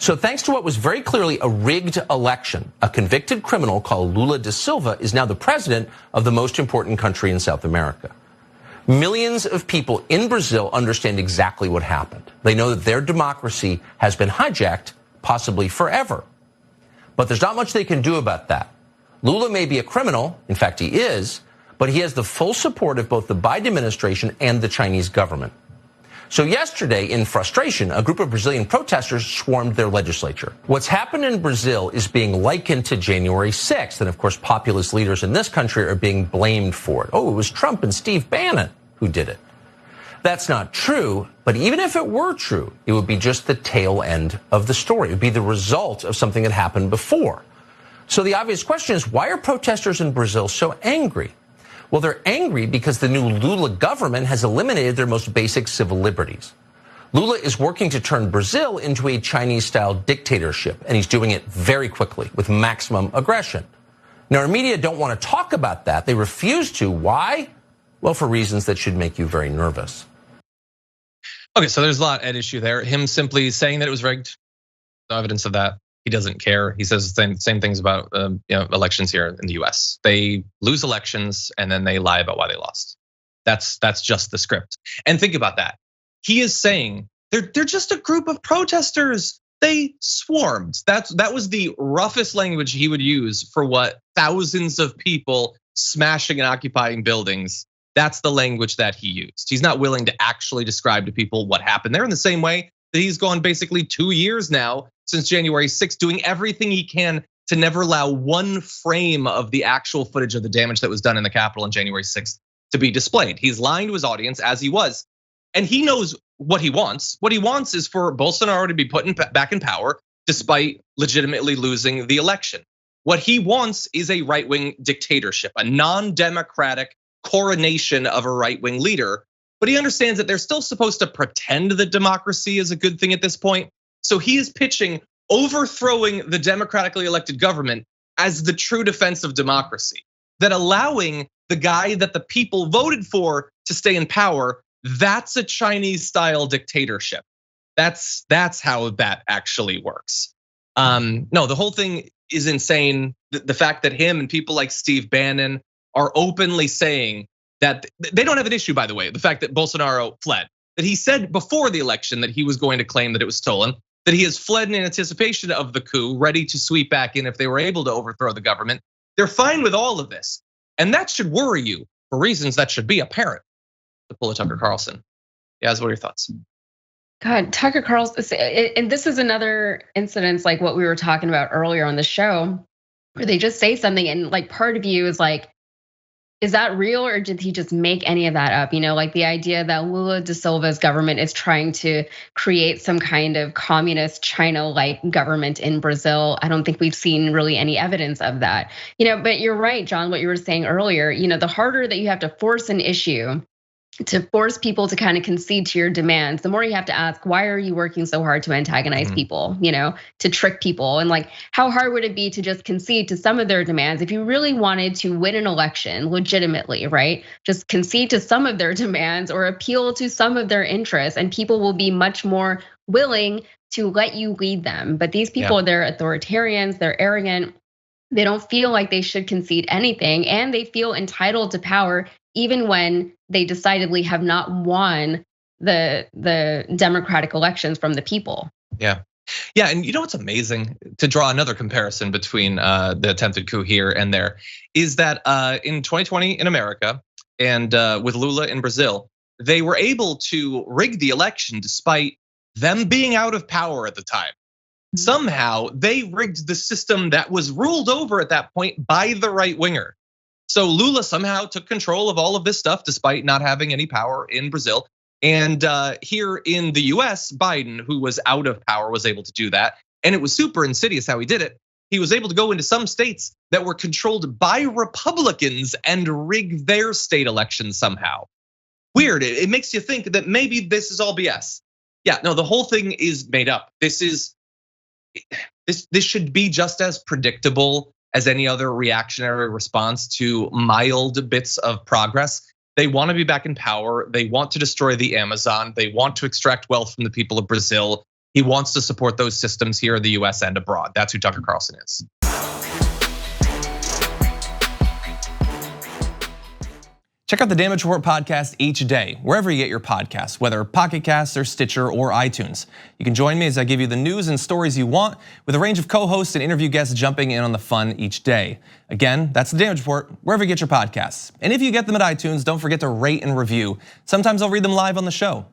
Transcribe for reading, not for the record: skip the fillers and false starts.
So thanks to what was very clearly a rigged election, a convicted criminal called Lula da Silva is now the president of the most important country in South America. Millions of people in Brazil understand exactly what happened. They know that their democracy has been hijacked, possibly forever. But there's not much they can do about that. Lula may be a criminal, in fact he is, but he has the full support of both the Biden administration and the Chinese government. So yesterday, in frustration, a group of Brazilian protesters swarmed their legislature. What's happened in Brazil is being likened to January 6th, and of course populist leaders in this country are being blamed for it. Oh, it was Trump and Steve Bannon who did it. That's not true, but even if it were true, it would be just the tail end of the story. It would be the result of something that happened before. So the obvious question is, why are protesters in Brazil so angry? Well, they're angry because the new Lula government has eliminated their most basic civil liberties. Lula is working to turn Brazil into a Chinese-style dictatorship, and he's doing it very quickly with maximum aggression. Now, our media don't want to talk about that. They refuse to. Why? Well, for reasons that should make you very nervous. Okay, so there's a lot at issue there. Him simply saying that it was rigged, no evidence of that. He doesn't care. He says the same things about elections here in the US. They lose elections and then they lie about why they lost. That's just the script. And think about that. He is saying they're just a group of protesters. They swarmed. That was the roughest language he would use for what thousands of people smashing and occupying buildings. That's the language that he used. He's not willing to actually describe to people what happened there in the same way that he's gone basically 2 years now since January 6th, doing everything he can to never allow one frame of the actual footage of the damage that was done in the Capitol on January 6th to be displayed. He's lying to his audience as he was. And he knows what he wants. What he wants is for Bolsonaro to be put back in power despite legitimately losing the election. What he wants is a right-wing dictatorship, a non-democratic coronation of a right-wing leader. But he understands that they're still supposed to pretend that democracy is a good thing at this point. So he is pitching overthrowing the democratically elected government as the true defense of democracy. That allowing the guy that the people voted for to stay in power, that's a Chinese-style dictatorship. That's how that actually works. No, the whole thing is insane. The fact that him and people like Steve Bannon are openly saying that they don't have an issue, by the way, the fact that Bolsonaro fled. That he said before the election that he was going to claim that it was stolen, that he has fled in anticipation of the coup, ready to sweep back in if they were able to overthrow the government. They're fine with all of this. And that should worry you for reasons that should be apparent. The pull of Tucker Carlson. Yas, what are your thoughts? God, Tucker Carlson, and this is another incident like what we were talking about earlier on the show, where they just say something and like part of you is like, is that real or did he just make any of that up? Like the idea that Lula da Silva's government is trying to create some kind of communist China-like government in Brazil. I don't think we've seen really any evidence of that. But you're right, John, what you were saying earlier, the harder that you have to force an issue, to force people to kind of concede to your demands, the more you have to ask, why are you working so hard to antagonize people, to trick people? And like, how hard would it be to just concede to some of their demands if you really wanted to win an election legitimately, right? Just concede to some of their demands or appeal to some of their interests, and people will be much more willing to let you lead them. But these people, they're authoritarians, they're arrogant. They don't feel like they should concede anything, and they feel entitled to power even when they decidedly have not won the democratic elections from the people. Yeah, and what's amazing, to draw another comparison between the attempted coup here and there, is that in 2020 in America and with Lula in Brazil, they were able to rig the election despite them being out of power at the time. Somehow they rigged the system that was ruled over at that point by the right winger. So Lula somehow took control of all of this stuff despite not having any power in Brazil. And here in the US, Biden, who was out of power, was able to do that. And it was super insidious how he did it. He was able to go into some states that were controlled by Republicans and rig their state elections somehow. Weird, it makes you think that maybe this is all BS. Yeah, no, the whole thing is made up. This should be just as predictable as any other reactionary response to mild bits of progress. They want to be back in power. They want to destroy the Amazon. They want to extract wealth from the people of Brazil. He wants to support those systems here in the US and abroad. That's who Tucker Carlson is. Check out the Damage Report podcast each day, wherever you get your podcasts, whether Pocket Casts or Stitcher or iTunes. You can join me as I give you the news and stories you want, with a range of co-hosts and interview guests jumping in on the fun each day. Again, that's the Damage Report, wherever you get your podcasts. And if you get them at iTunes, don't forget to rate and review. Sometimes I'll read them live on the show.